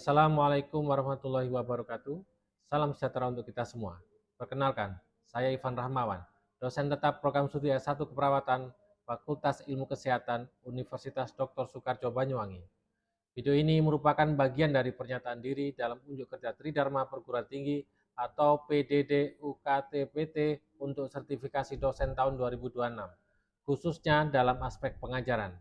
Assalamualaikum warahmatullahi wabarakatuh. Salam sejahtera untuk kita semua. Perkenalkan, saya Ivan Rahmawan, dosen tetap program studi S1 Keperawatan, Fakultas Ilmu Kesehatan, Universitas Dr. Soekarjo Banyuwangi. Video ini merupakan bagian dari pernyataan diri dalam unjuk kerja Tridharma Perguruan Tinggi atau PDD UKTPT untuk sertifikasi dosen tahun 2026, khususnya dalam aspek pengajaran.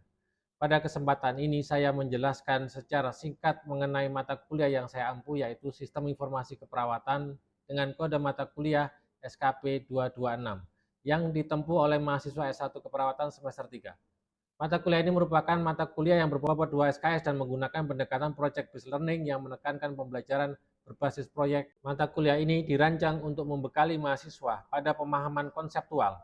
Pada kesempatan ini saya menjelaskan secara singkat mengenai mata kuliah yang saya ampu, yaitu Sistem Informasi Keperawatan dengan kode mata kuliah SKP 226 yang ditempuh oleh mahasiswa S1 Keperawatan semester 3. Mata kuliah ini merupakan mata kuliah yang berbobot 2 SKS dan menggunakan pendekatan Project Based Learning yang menekankan pembelajaran berbasis proyek. Mata kuliah ini dirancang untuk membekali mahasiswa pada pemahaman konseptual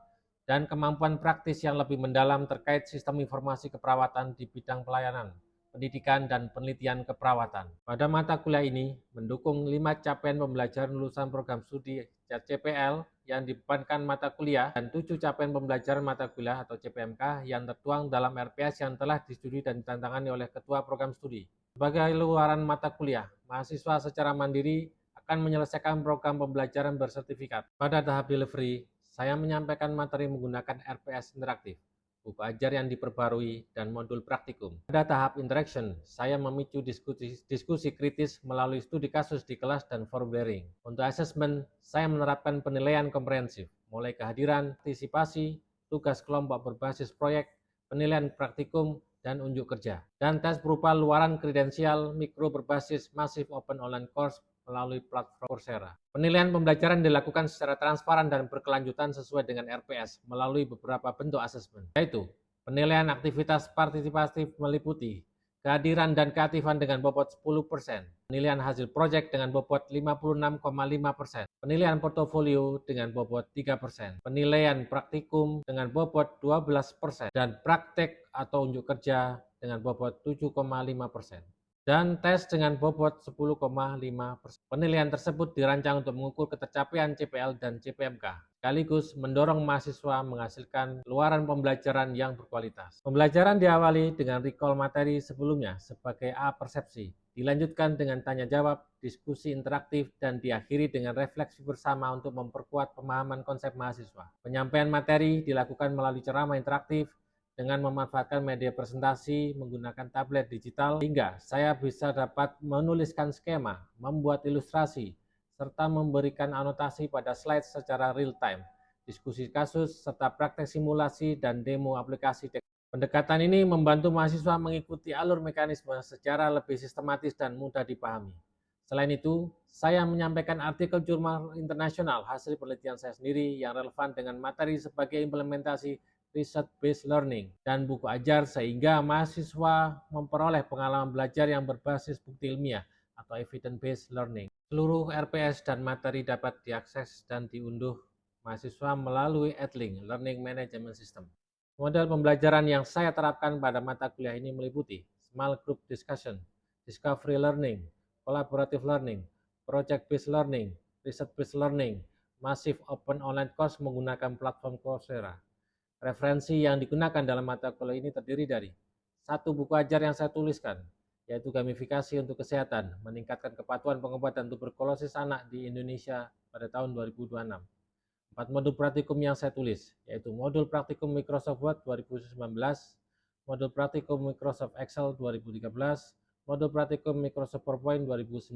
dan kemampuan praktis yang lebih mendalam terkait sistem informasi keperawatan di bidang pelayanan, pendidikan, dan penelitian keperawatan. Pada mata kuliah ini mendukung 5 capaian pembelajaran lulusan program studi CPL yang dibebankan mata kuliah dan 7 capaian pembelajaran mata kuliah atau CPMK yang tertuang dalam RPS yang telah disetujui dan ditantangani oleh Ketua Program Studi. Sebagai luaran mata kuliah, mahasiswa secara mandiri akan menyelesaikan program pembelajaran bersertifikat. Pada tahap delivery, saya menyampaikan materi menggunakan RPS interaktif, buku ajar yang diperbarui, dan modul praktikum. Pada tahap interaction, saya memicu diskusi kritis melalui studi kasus di kelas dan forbearing. Untuk assessment, saya menerapkan penilaian komprehensif, mulai kehadiran, partisipasi, tugas kelompok berbasis proyek, penilaian praktikum, dan unjuk kerja. Dan tes berupa luaran kredensial mikro berbasis Massive Open Online Course melalui platform Coursera. Penilaian pembelajaran dilakukan secara transparan dan berkelanjutan sesuai dengan RPS melalui beberapa bentuk asesmen, yaitu penilaian aktivitas partisipatif meliputi kehadiran dan keaktifan dengan bobot 10%, penilaian hasil proyek dengan bobot 56,5%, penilaian portofolio dengan bobot 3%, penilaian praktikum dengan bobot 12%, dan praktek atau unjuk kerja dengan bobot 7,5%. Dan tes dengan bobot 10,5%. Penilaian tersebut dirancang untuk mengukur ketercapaian CPL dan CPMK, sekaligus mendorong mahasiswa menghasilkan luaran pembelajaran yang berkualitas. Pembelajaran diawali dengan recall materi sebelumnya sebagai A-persepsi, dilanjutkan dengan tanya jawab, diskusi interaktif, dan diakhiri dengan refleksi bersama untuk memperkuat pemahaman konsep mahasiswa. Penyampaian materi dilakukan melalui ceramah interaktif, dengan memanfaatkan media presentasi menggunakan tablet digital, hingga saya bisa dapat menuliskan skema, membuat ilustrasi, serta memberikan anotasi pada slide secara real time, diskusi kasus, serta praktek simulasi dan demo aplikasi. Pendekatan ini membantu mahasiswa mengikuti alur mekanisme secara lebih sistematis dan mudah dipahami. Selain itu, saya menyampaikan artikel jurnal internasional hasil penelitian saya sendiri yang relevan dengan materi sebagai implementasi research-based learning, dan buku ajar sehingga mahasiswa memperoleh pengalaman belajar yang berbasis bukti ilmiah atau evidence-based learning. Seluruh RPS dan materi dapat diakses dan diunduh mahasiswa melalui Edlink Learning Management System. Model pembelajaran yang saya terapkan pada mata kuliah ini meliputi small group discussion, discovery learning, collaborative learning, project-based learning, research-based learning, massive open online course menggunakan platform Coursera. Referensi yang digunakan dalam mata kuliah ini terdiri dari 1 buku ajar yang saya tuliskan, yaitu Gamifikasi untuk Kesehatan, meningkatkan kepatuhan pengobatan tuberkulosis anak di Indonesia pada tahun 2026. 4 modul praktikum yang saya tulis, yaitu modul praktikum Microsoft Word 2019, modul praktikum Microsoft Excel 2013, modul praktikum Microsoft PowerPoint 2019,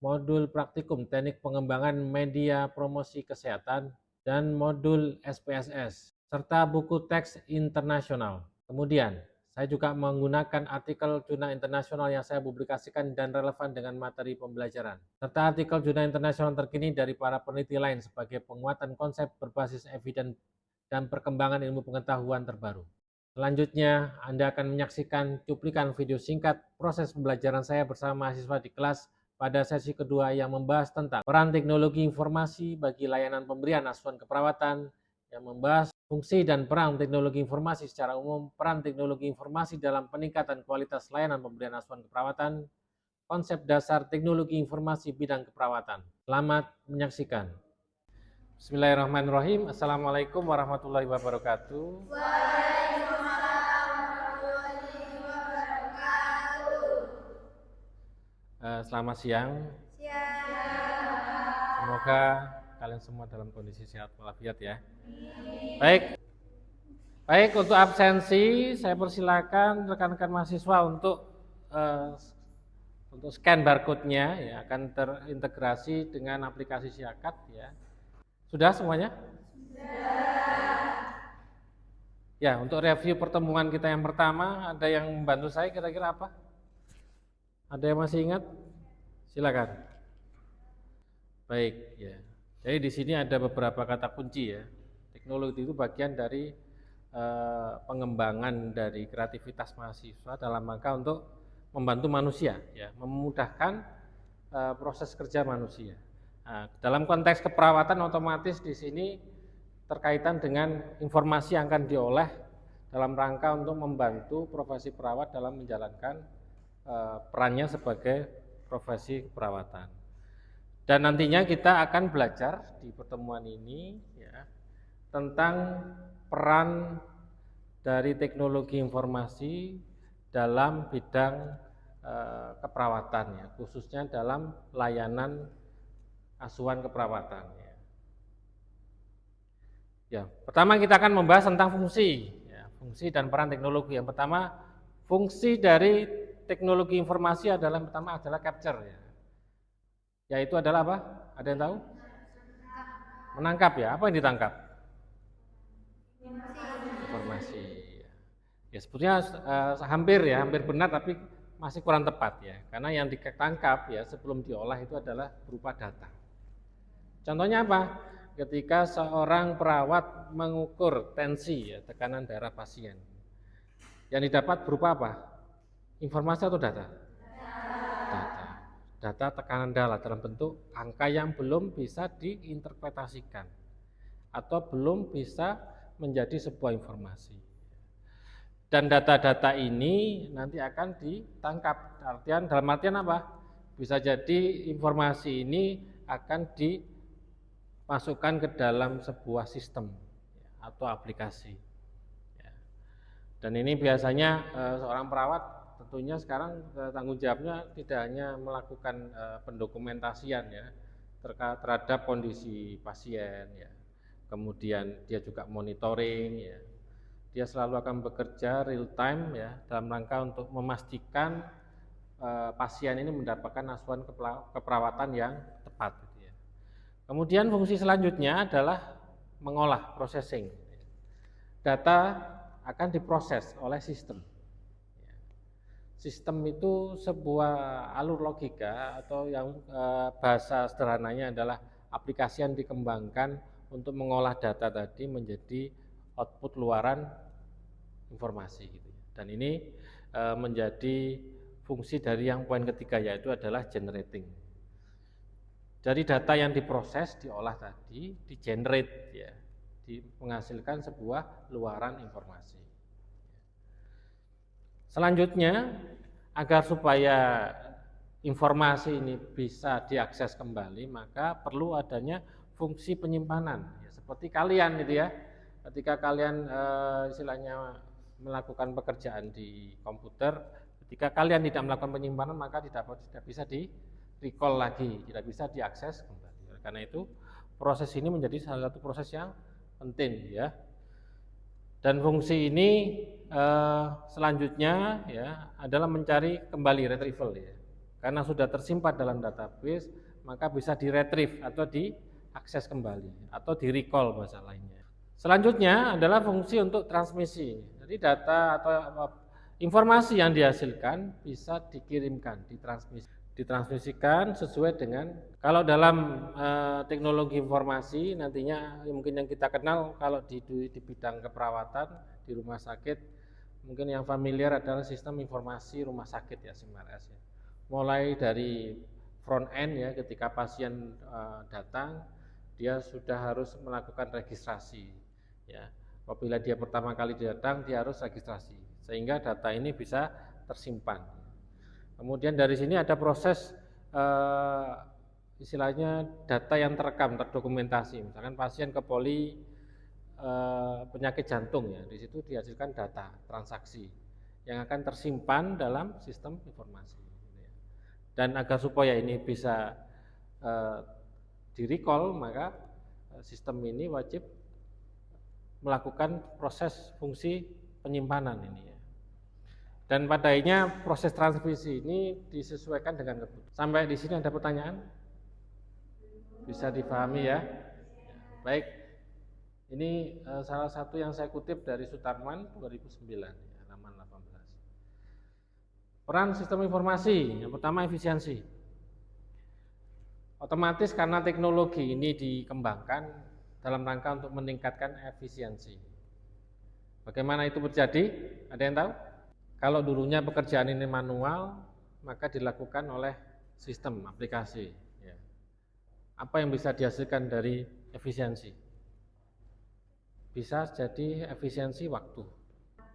modul praktikum Teknik Pengembangan Media Promosi Kesehatan, dan modul SPSS, serta buku teks internasional. Kemudian, saya juga menggunakan artikel jurnal internasional yang saya publikasikan dan relevan dengan materi pembelajaran, serta artikel jurnal internasional terkini dari para peneliti lain sebagai penguatan konsep berbasis evidence dan perkembangan ilmu pengetahuan terbaru. Selanjutnya, Anda akan menyaksikan cuplikan video singkat proses pembelajaran saya bersama mahasiswa di kelas pada sesi kedua yang membahas tentang peran teknologi informasi bagi layanan pemberian asuhan keperawatan, yang membahas fungsi dan peran teknologi informasi secara umum, peran teknologi informasi dalam peningkatan kualitas layanan pemberian asuhan keperawatan, konsep dasar teknologi informasi bidang keperawatan. Selamat menyaksikan. Bismillahirrahmanirrahim. Assalamualaikum warahmatullahi wabarakatuh. Selamat siang. Semoga kalian semua dalam kondisi sehat walafiat ya. Baik, untuk absensi saya persilakan rekan-rekan mahasiswa untuk scan barcode-nya ya, akan terintegrasi dengan aplikasi Siakat ya. Sudah semuanya? Ya, untuk review pertemuan kita yang pertama, ada yang membantu saya kira-kira apa? Ada yang masih ingat? Silakan. Baik, ya. Jadi di sini ada beberapa kata kunci ya. Teknologi itu bagian dari pengembangan dari kreativitas mahasiswa dalam rangka untuk membantu manusia, ya, memudahkan proses kerja manusia. Nah, dalam konteks keperawatan otomatis di sini terkaitan dengan informasi yang akan diolah dalam rangka untuk membantu profesi perawat dalam menjalankan perannya sebagai profesi keperawatan. Dan nantinya kita akan belajar di pertemuan ini ya, tentang peran dari teknologi informasi dalam bidang keperawatan ya, khususnya dalam layanan asuhan keperawatan ya. Ya, pertama kita akan membahas tentang fungsi, ya, fungsi dan peran teknologi. Yang pertama, fungsi dari teknologi informasi adalah yang pertama adalah capture ya. Yaitu adalah apa? Ada yang tahu? Menangkap ya. Apa yang ditangkap? Informasi. Ya sebetulnya hampir benar tapi masih kurang tepat ya. Karena yang ditangkap ya sebelum diolah itu adalah berupa data. Contohnya apa? Ketika seorang perawat mengukur tensi ya, tekanan darah pasien, yang didapat berupa apa? Informasi atau data? Data tekanan darah dalam bentuk angka yang belum bisa diinterpretasikan atau belum bisa menjadi sebuah informasi. Dan data-data ini nanti akan ditangkap. Dalam artian apa? Bisa jadi informasi ini akan dimasukkan ke dalam sebuah sistem atau aplikasi. Dan ini biasanya seorang perawat tentunya sekarang tanggung jawabnya tidak hanya melakukan pendokumentasian ya terhadap kondisi pasien ya. Kemudian dia juga monitoring ya. Dia selalu akan bekerja real time ya dalam rangka untuk memastikan pasien ini mendapatkan asuhan keperawatan yang tepat gitu ya. Kemudian fungsi selanjutnya adalah mengolah, processing. Data akan diproses oleh sistem. Sistem itu sebuah alur logika atau yang bahasa sederhananya adalah aplikasi yang dikembangkan untuk mengolah data tadi menjadi output luaran informasi gitu. Dan ini menjadi fungsi dari yang poin ketiga yaitu adalah generating. Dari data yang diproses, diolah tadi, di-generate ya, menghasilkan sebuah luaran informasi. Selanjutnya, agar supaya informasi ini bisa diakses kembali, maka perlu adanya fungsi penyimpanan. Ya, seperti kalian gitu ya, ketika kalian istilahnya melakukan pekerjaan di komputer, ketika kalian tidak melakukan penyimpanan maka tidak bisa di recall lagi, tidak bisa diakses kembali. Karena itu proses ini menjadi salah satu proses yang penting ya. Dan fungsi ini selanjutnya ya adalah mencari kembali retrieval ya. Karena sudah tersimpan dalam database, maka bisa di-retrieve atau diakses kembali atau di-recall bahasa lainnya. Selanjutnya adalah fungsi untuk transmisi. Jadi data atau informasi yang dihasilkan bisa dikirimkan, ditransmisikan sesuai dengan kalau dalam teknologi informasi nantinya mungkin yang kita kenal kalau di bidang keperawatan di rumah sakit mungkin yang familiar adalah sistem informasi rumah sakit ya SIM-RS ya. Mulai dari front end ya ketika pasien datang dia sudah harus melakukan registrasi ya. Apabila dia pertama kali datang dia harus registrasi sehingga data ini bisa tersimpan. Kemudian dari sini ada proses istilahnya data yang terekam, terdokumentasi. Misalkan pasien ke poli penyakit jantung ya, di situ dihasilkan data transaksi yang akan tersimpan dalam sistem informasi. Dan agar supaya ini bisa di-recall, maka sistem ini wajib melakukan proses fungsi penyimpanan ini ya. Dan pada akhirnya proses transmisi ini disesuaikan dengan kebutuhan. Sampai di sini ada pertanyaan? Bisa dipahami ya? Baik, ini salah satu yang saya kutip dari Sutarman 2009, halaman 18. Peran sistem informasi, yang pertama efisiensi. Otomatis karena teknologi ini dikembangkan dalam rangka untuk meningkatkan efisiensi. Bagaimana itu terjadi? Ada yang tahu? Kalau dulunya pekerjaan ini manual, maka dilakukan oleh sistem aplikasi. Ya. Apa yang bisa dihasilkan dari efisiensi? Bisa jadi efisiensi waktu.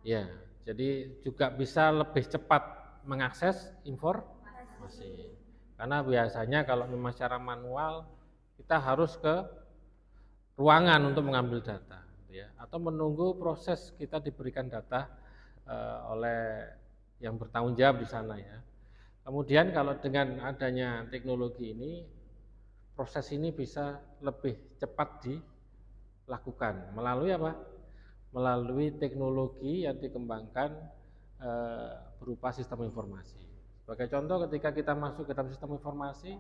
Ya, jadi juga bisa lebih cepat mengakses informasi. Karena biasanya kalau memang secara manual kita harus ke ruangan untuk mengambil data, ya, atau menunggu proses kita diberikan data oleh yang bertanggung jawab di sana ya. Kemudian kalau dengan adanya teknologi ini, proses ini bisa lebih cepat dilakukan melalui apa? Melalui teknologi yang dikembangkan berupa sistem informasi. Sebagai contoh, ketika kita masuk ke dalam sistem informasi,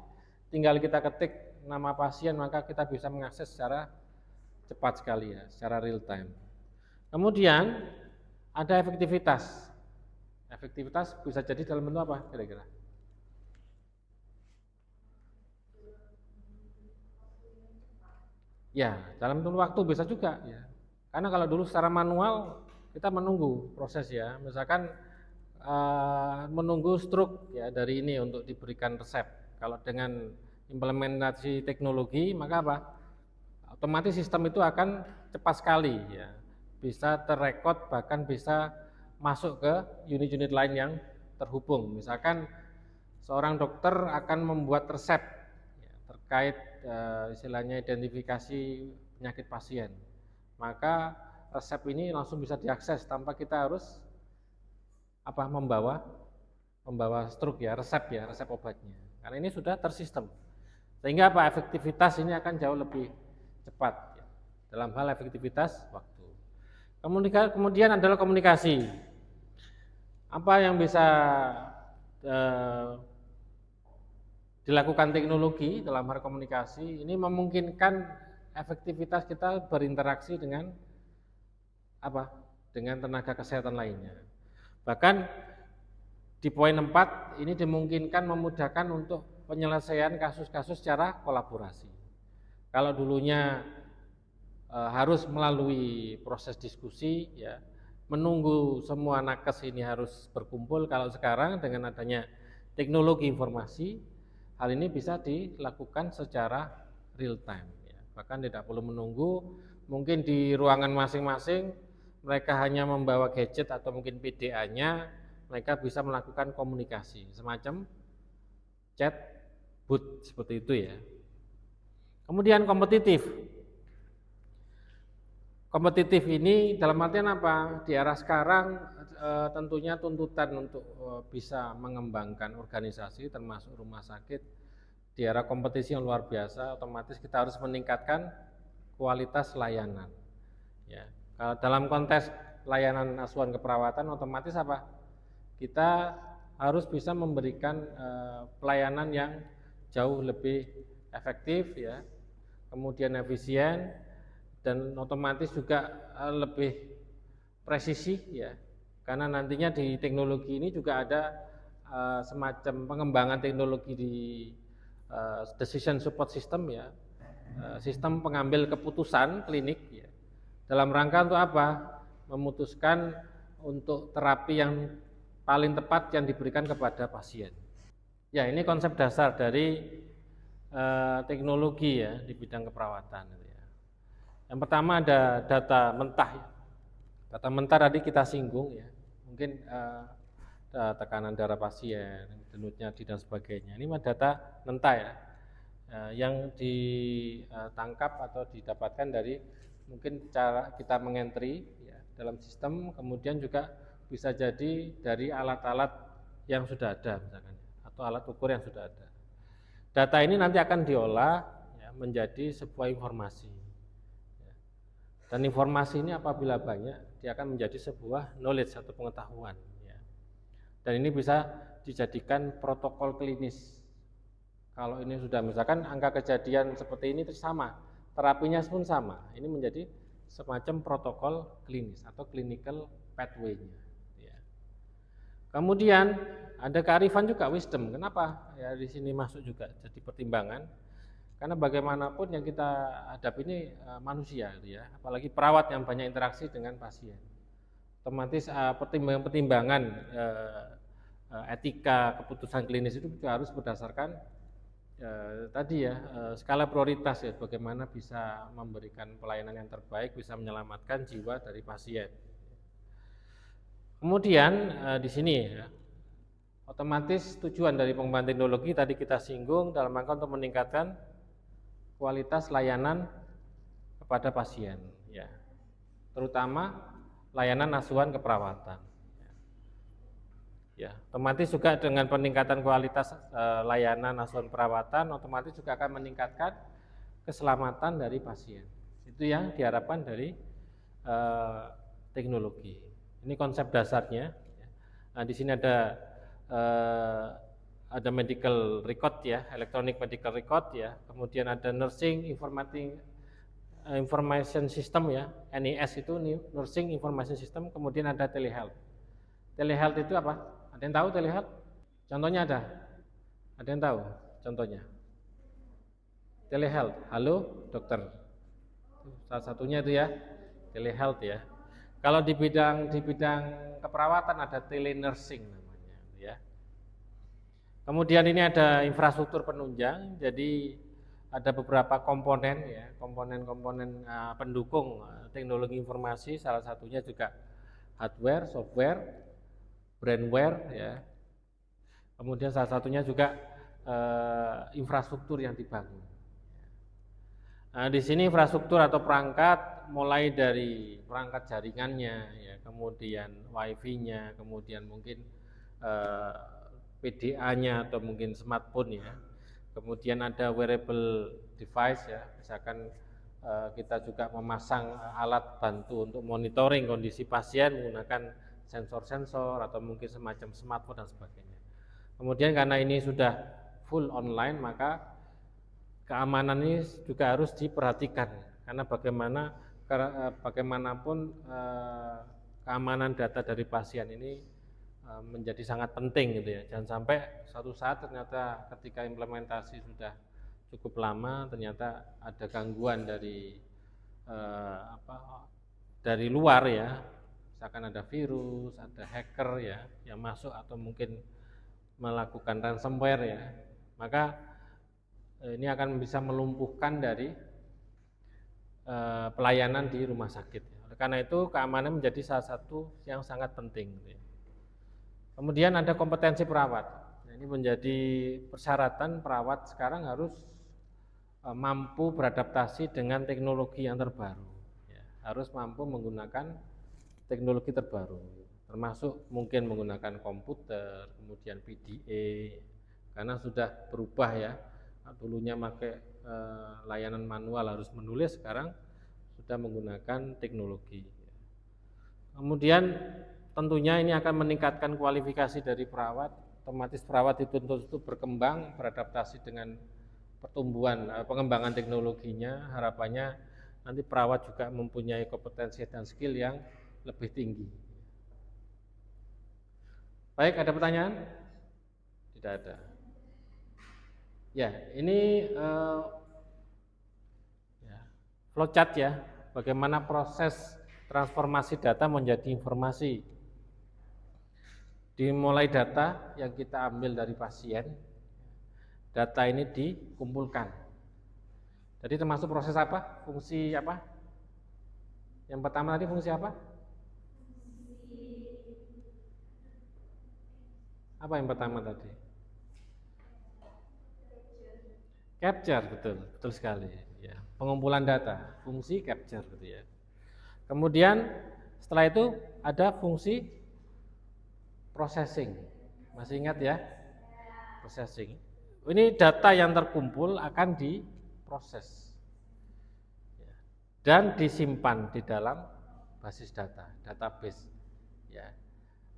tinggal kita ketik nama pasien, maka kita bisa mengakses secara cepat sekali ya, secara real time. Kemudian ada efektivitas. Efektivitas bisa jadi dalam bentuk apa kira-kira? Ya, dalam bentuk waktu bisa juga ya. Karena kalau dulu secara manual kita menunggu proses ya. Misalkan menunggu struk ya dari ini untuk diberikan resep. Kalau dengan implementasi teknologi maka apa? Otomatis sistem itu akan cepat sekali ya. Bisa terrekod, bahkan bisa masuk ke unit-unit lain yang terhubung. Misalkan seorang dokter akan membuat resep ya, terkait istilahnya identifikasi penyakit pasien, maka resep ini langsung bisa diakses tanpa kita harus apa membawa struk ya, resep obatnya, karena ini sudah tersistem. Sehingga apa, efektivitas ini akan jauh lebih cepat ya, dalam hal efektivitas waktu. Kemudian adalah komunikasi. Apa yang bisa dilakukan teknologi dalam hal komunikasi ini memungkinkan efektivitas kita berinteraksi dengan apa? Dengan tenaga kesehatan lainnya. Bahkan di poin 4 ini dimungkinkan memudahkan untuk penyelesaian kasus-kasus secara kolaborasi. Kalau dulunya harus melalui proses diskusi ya, menunggu semua nakes ini harus berkumpul, kalau sekarang dengan adanya teknologi informasi, hal ini bisa dilakukan secara real time ya. Bahkan tidak perlu menunggu, mungkin di ruangan masing-masing mereka hanya membawa gadget atau mungkin PDA-nya, mereka bisa melakukan komunikasi semacam chat booth seperti itu ya. Kemudian kompetitif. Kompetitif ini dalam artian apa? Di era sekarang tentunya tuntutan untuk bisa mengembangkan organisasi termasuk rumah sakit di era kompetisi yang luar biasa, otomatis kita harus meningkatkan kualitas layanan. Ya. Kalau dalam konteks layanan asuhan keperawatan, otomatis apa? Kita harus bisa memberikan pelayanan yang jauh lebih efektif ya, kemudian efisien, dan otomatis juga lebih presisi ya, karena nantinya di teknologi ini juga ada semacam pengembangan teknologi di decision support system ya, sistem pengambil keputusan klinik ya, dalam rangka untuk apa? Memutuskan untuk terapi yang paling tepat yang diberikan kepada pasien. Ya, ini konsep dasar dari teknologi ya di bidang keperawatan. Yang pertama ada data mentah. Data mentah tadi kita singgung ya, mungkin tekanan darah pasien, denyut nadi dan sebagainya. Ini data mentah ya, yang ditangkap atau didapatkan dari mungkin cara kita mengentry ya, dalam sistem, kemudian juga bisa jadi dari alat-alat yang sudah ada misalkan, atau alat ukur yang sudah ada. Data ini nanti akan diolah ya, menjadi sebuah informasi. Dan informasi ini apabila banyak, dia akan menjadi sebuah knowledge atau pengetahuan. Ya. Dan ini bisa dijadikan protokol klinis. Kalau ini sudah misalkan angka kejadian seperti ini terus sama, terapinya pun sama. Ini menjadi semacam protokol klinis atau clinical pathway-nya. Ya. Kemudian ada kearifan juga, wisdom. Kenapa? Ya di sini masuk juga jadi pertimbangan. Karena bagaimanapun yang kita hadapi ini manusia, ya, apalagi perawat yang banyak interaksi dengan pasien. Otomatis pertimbangan etika keputusan klinis itu juga harus berdasarkan tadi ya skala prioritas ya, bagaimana bisa memberikan pelayanan yang terbaik, bisa menyelamatkan jiwa dari pasien. Kemudian di sini ya, otomatis tujuan dari pengembangan teknologi tadi kita singgung dalam rangka untuk meningkatkan kualitas layanan kepada pasien, ya, terutama layanan asuhan keperawatan. Ya, otomatis juga dengan peningkatan kualitas layanan asuhan perawatan, otomatis juga akan meningkatkan keselamatan dari pasien. Itu yang diharapkan dari teknologi. Ini konsep dasarnya. Nah, di sini ada medical record ya, electronic medical record ya, kemudian ada nursing information system ya, NIS itu nursing information system, kemudian ada telehealth. Telehealth itu apa? Ada yang tahu telehealth? Contohnya ada? Ada yang tahu contohnya? Telehealth, halo dokter. Salah satunya itu ya, telehealth ya. Kalau di bidang keperawatan ada telenursing namanya ya. Kemudian ini ada infrastruktur penunjang, jadi ada beberapa komponen ya, komponen pendukung teknologi informasi, salah satunya juga hardware, software, brandware ya. Kemudian salah satunya juga infrastruktur yang dibangun. Nah, di sini infrastruktur atau perangkat mulai dari perangkat jaringannya ya, kemudian wifi-nya, kemudian mungkin PDA-nya atau mungkin smartphone ya. Kemudian ada wearable device ya, misalkan kita juga memasang alat bantu untuk monitoring kondisi pasien menggunakan sensor-sensor atau mungkin semacam smartphone dan sebagainya. Kemudian karena ini sudah full online, maka keamanan ini juga harus diperhatikan, karena bagaimanapun keamanan data dari pasien ini menjadi sangat penting gitu ya. Jangan sampai suatu saat ternyata ketika implementasi sudah cukup lama ternyata ada gangguan dari dari luar ya. Misalkan ada virus, ada hacker ya yang masuk atau mungkin melakukan ransomware ya, maka ini akan bisa melumpuhkan dari pelayanan di rumah sakit. Oleh karena itu keamanan menjadi salah satu yang sangat penting. Kemudian ada kompetensi perawat. Nah, ini menjadi persyaratan perawat sekarang harus mampu beradaptasi dengan teknologi yang terbaru. Ya, harus mampu menggunakan teknologi terbaru, termasuk mungkin menggunakan komputer, kemudian PDA, karena sudah berubah ya. Dulunya pakai layanan manual harus menulis, sekarang sudah menggunakan teknologi. Kemudian tentunya ini akan meningkatkan kualifikasi dari perawat, otomatis perawat dituntut untuk berkembang, beradaptasi dengan pertumbuhan, pengembangan teknologinya, harapannya nanti perawat juga mempunyai kompetensi dan skill yang lebih tinggi. Baik, ada pertanyaan? Tidak ada. Ya, ini flowchart ya, bagaimana proses transformasi data menjadi informasi. Dimulai data yang kita ambil dari pasien, data ini dikumpulkan. Jadi termasuk proses apa? Fungsi apa? Yang pertama tadi fungsi apa? Apa yang pertama tadi? Capture, betul sekali. Ya, pengumpulan data, fungsi capture, gitu ya. Kemudian setelah itu ada fungsi processing. Masih ingat ya? processing. Ini data yang terkumpul akan diproses dan disimpan di dalam basis data, database ya,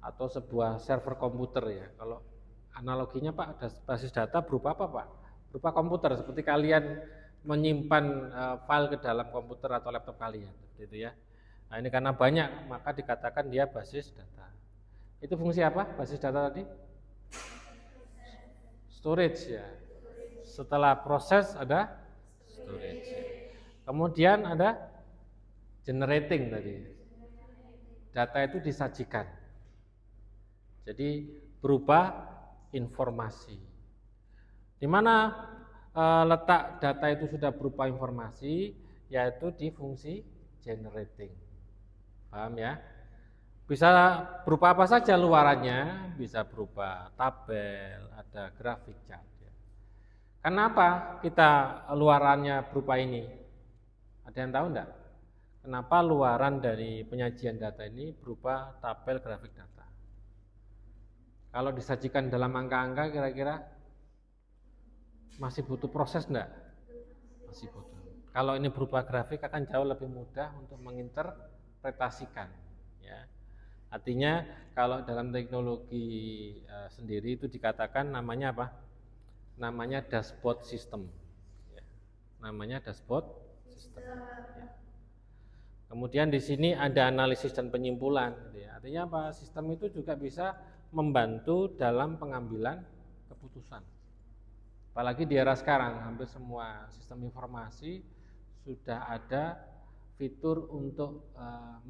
atau sebuah server komputer ya. Kalau analoginya Pak, basis data berupa apa Pak? Berupa komputer, seperti kalian menyimpan file ke dalam komputer atau laptop kalian, gitu ya. Nah ini karena banyak, maka dikatakan dia basis data. Itu fungsi apa basis data tadi? Storage ya. Setelah proses ada storage. Kemudian ada generating tadi. Data itu disajikan. Jadi berupa informasi. Di mana letak data itu sudah berupa informasi, yaitu di fungsi generating. Paham ya? Bisa berupa apa saja luarannya, bisa berupa tabel, ada grafik chart. Kenapa kita luarannya berupa ini? Ada yang tahu enggak? Kenapa luaran dari penyajian data ini berupa tabel grafik data? Kalau disajikan dalam angka-angka kira-kira masih butuh proses enggak? Masih butuh. Kalau ini berupa grafik akan jauh lebih mudah untuk menginterpretasikan. Ya. Artinya kalau dalam teknologi sendiri itu dikatakan namanya apa? Namanya dashboard system. Ya. Namanya dashboard system. Ya. Kemudian di sini ada analisis dan penyimpulan. Ya. Artinya apa? Sistem itu juga bisa membantu dalam pengambilan keputusan. Apalagi di era sekarang, hampir semua sistem informasi sudah ada fitur untuk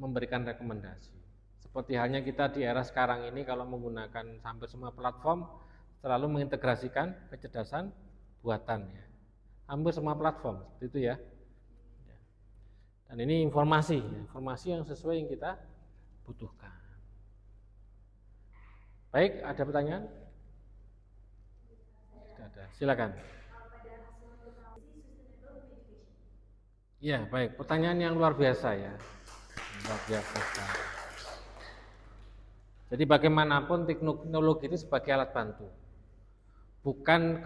memberikan rekomendasi. Seperti halnya kita di era sekarang ini kalau menggunakan hampir semua platform selalu mengintegrasikan kecerdasan buatan ya. Hampir semua platform seperti itu ya. Dan ini informasi yang sesuai yang kita butuhkan. Baik, ada pertanyaan? Ada. Silakan. Ya, baik. Pertanyaan yang luar biasa ya. Luar biasa. Jadi bagaimanapun teknologi itu sebagai alat bantu, bukan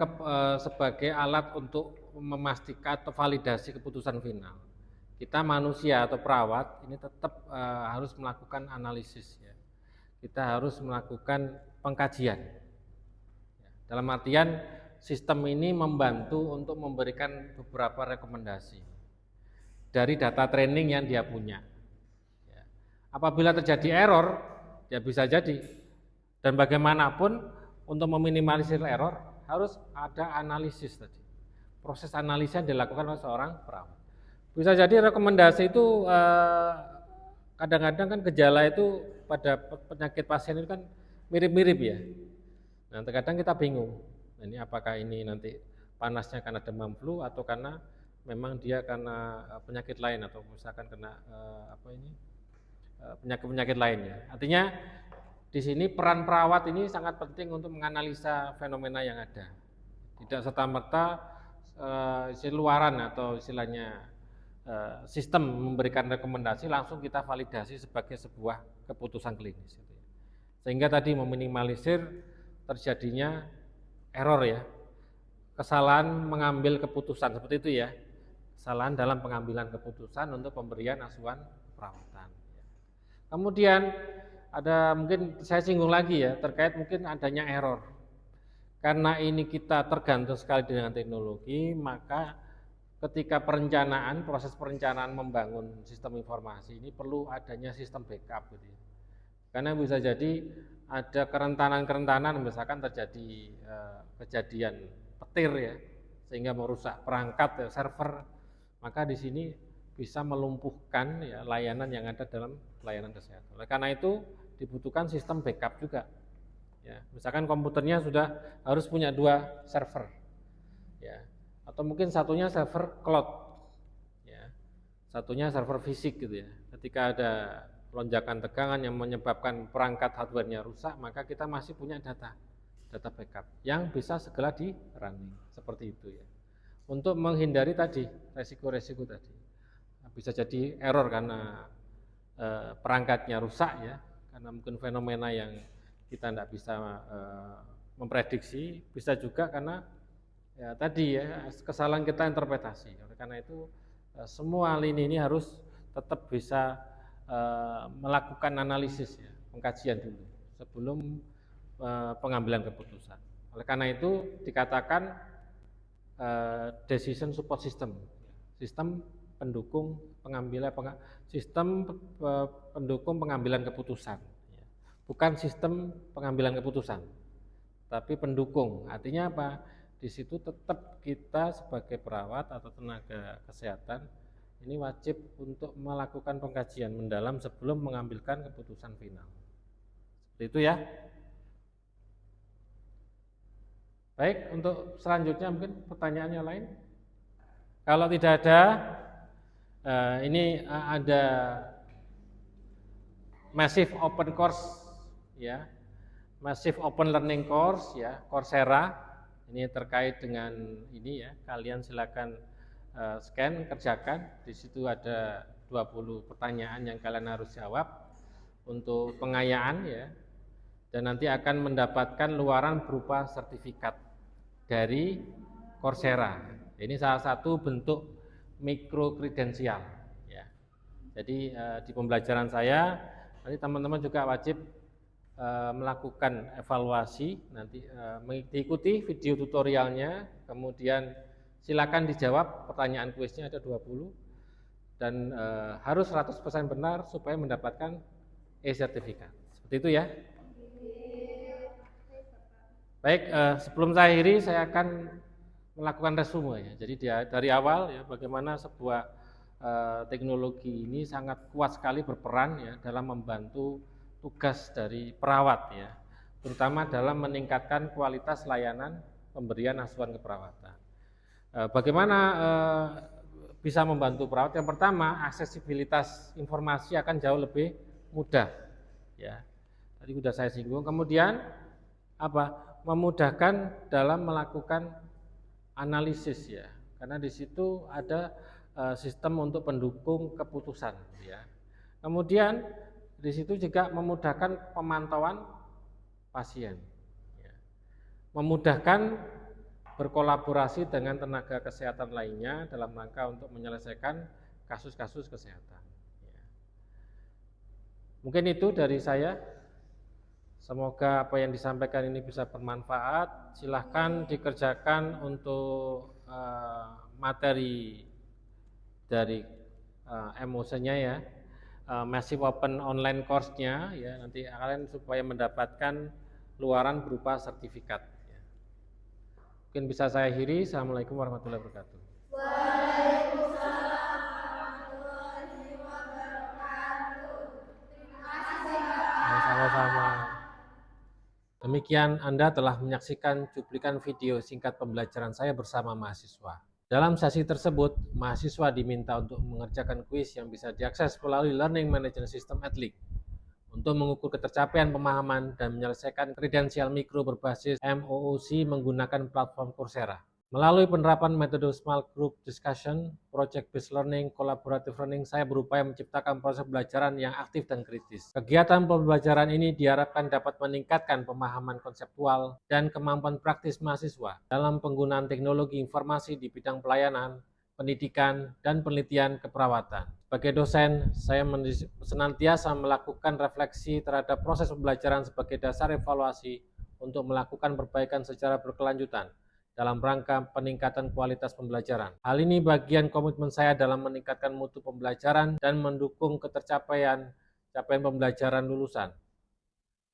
sebagai alat untuk memastikan atau validasi keputusan final. Kita manusia atau perawat ini tetap harus melakukan analisis ya. Kita harus melakukan pengkajian. Dalam artian sistem ini membantu untuk memberikan beberapa rekomendasi dari data training yang dia punya. Apabila terjadi error, ya bisa jadi. Dan bagaimanapun untuk meminimalisir error harus ada analisis tadi. Proses analisis yang dilakukan oleh seorang perawat. Bisa jadi rekomendasi itu kadang-kadang kan gejala itu pada penyakit pasien itu kan mirip-mirip ya. Nah, terkadang kita bingung. Ini apakah ini nanti panasnya karena demam flu atau karena memang dia karena penyakit lain atau misalkan kena penyakit-penyakit lainnya. Artinya di sini peran perawat ini sangat penting untuk menganalisa fenomena yang ada. Tidak serta-merta luaran atau istilahnya sistem memberikan rekomendasi langsung kita validasi sebagai sebuah keputusan klinis. Sehingga tadi meminimalisir terjadinya error ya, kesalahan mengambil keputusan seperti itu ya, kesalahan dalam pengambilan keputusan untuk pemberian asuhan perawatan. Kemudian ada mungkin saya singgung lagi ya terkait mungkin adanya error. Karena ini kita tergantung sekali dengan teknologi, maka ketika proses perencanaan membangun sistem informasi ini perlu adanya sistem backup gitu ya. Karena bisa jadi ada kerentanan misalkan terjadi kejadian petir ya sehingga merusak perangkat ya, server, maka di sini bisa melumpuhkan ya, layanan yang ada dalam pelayanan kesehatan. Oleh karena itu dibutuhkan sistem backup juga. Ya, misalkan komputernya sudah harus punya 2 server, ya, atau mungkin satunya server cloud, ya, satunya server fisik gitu ya. Ketika ada lonjakan tegangan yang menyebabkan perangkat hardware-nya rusak, maka kita masih punya data backup yang bisa segera di running seperti itu ya. Untuk menghindari tadi resiko-resiko tadi. Bisa jadi error karena perangkatnya rusak ya, karena mungkin fenomena yang kita tidak bisa memprediksi, bisa juga karena ya tadi ya kesalahan kita interpretasi. Oleh karena itu semua lini ini harus tetap bisa melakukan analisis ya, pengkajian dulu sebelum pengambilan keputusan. Oleh karena itu dikatakan decision support system, sistem pendukung pengambilan keputusan, bukan sistem pengambilan keputusan, tapi pendukung. Artinya apa? Di situ tetap kita sebagai perawat atau tenaga kesehatan ini wajib untuk melakukan pengkajian mendalam sebelum mengambilkan keputusan final. Seperti itu ya. Baik, untuk selanjutnya mungkin pertanyaannya lain. Kalau tidak ada, ini ada Massive Open Course ya, Massive Open Learning Course ya, Coursera. Ini terkait dengan ini ya, kalian silakan scan, kerjakan. Di situ ada 20 pertanyaan yang kalian harus jawab untuk pengayaan ya. Dan nanti akan mendapatkan luaran berupa sertifikat dari Coursera. Ini salah satu bentuk mikro kredensial ya. Jadi di pembelajaran saya nanti teman-teman juga wajib melakukan evaluasi, nanti mengikuti video tutorialnya, kemudian silakan dijawab pertanyaan kuisnya ada 20 dan harus 100% benar supaya mendapatkan e-sertifikat. Seperti itu ya. Baik, sebelum saya akhiri saya akan melakukan resume ya. Jadi dari awal ya bagaimana sebuah teknologi ini sangat kuat sekali berperan ya dalam membantu tugas dari perawat ya, terutama dalam meningkatkan kualitas layanan pemberian asuhan keperawatan. Bagaimana bisa membantu perawat? Yang pertama, aksesibilitas informasi akan jauh lebih mudah ya. Tadi sudah saya singgung. Kemudian apa? Memudahkan dalam melakukan analisis ya, karena di situ ada sistem untuk pendukung keputusan ya. Kemudian di situ juga memudahkan pemantauan pasien ya. Memudahkan berkolaborasi dengan tenaga kesehatan lainnya dalam rangka untuk menyelesaikan kasus-kasus kesehatan ya. Mungkin itu dari saya. Semoga apa yang disampaikan ini bisa bermanfaat. Silahkan dikerjakan untuk materi dari MOC-nya ya, Massive Open Online Course-nya ya, nanti kalian supaya mendapatkan luaran berupa sertifikat ya. Mungkin bisa saya akhiri. Assalamualaikum warahmatullahi wabarakatuh. Waalaikumsalam warahmatullahi wabarakatuh. Terima kasih Pak. Sama-sama. Demikian Anda telah menyaksikan cuplikan video singkat pembelajaran saya bersama mahasiswa. Dalam sesi tersebut, mahasiswa diminta untuk mengerjakan kuis yang bisa diakses melalui Learning Management System @LIC untuk mengukur ketercapaian pemahaman dan menyelesaikan kredensial mikro berbasis MOOC menggunakan platform Coursera. Melalui penerapan metode Small Group Discussion, Project Based Learning, Collaborative Learning, saya berupaya menciptakan proses pembelajaran yang aktif dan kritis. Kegiatan pembelajaran ini diharapkan dapat meningkatkan pemahaman konseptual dan kemampuan praktis mahasiswa dalam penggunaan teknologi informasi di bidang pelayanan, pendidikan, dan penelitian keperawatan. Sebagai dosen, saya senantiasa melakukan refleksi terhadap proses pembelajaran sebagai dasar evaluasi untuk melakukan perbaikan secara berkelanjutan dalam rangka peningkatan kualitas pembelajaran. Hal ini bagian komitmen saya dalam meningkatkan mutu pembelajaran dan mendukung ketercapaian pembelajaran lulusan.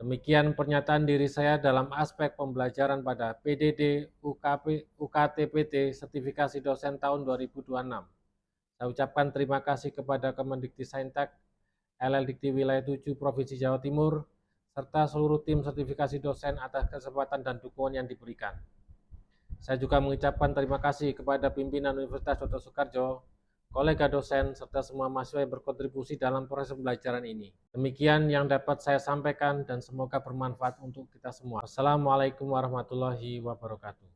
Demikian pernyataan diri saya dalam aspek pembelajaran pada PDD UKTPT Sertifikasi Dosen tahun 2026. Saya ucapkan terima kasih kepada Kemendikti-Saintek, LLDikti Wilayah 7 Provinsi Jawa Timur, serta seluruh tim sertifikasi dosen atas kesempatan dan dukungan yang diberikan. Saya juga mengucapkan terima kasih kepada pimpinan Universitas Dr. Soekarjo, kolega dosen, serta semua mahasiswa yang berkontribusi dalam proses pembelajaran ini. Demikian yang dapat saya sampaikan dan semoga bermanfaat untuk kita semua. Wassalamualaikum warahmatullahi wabarakatuh.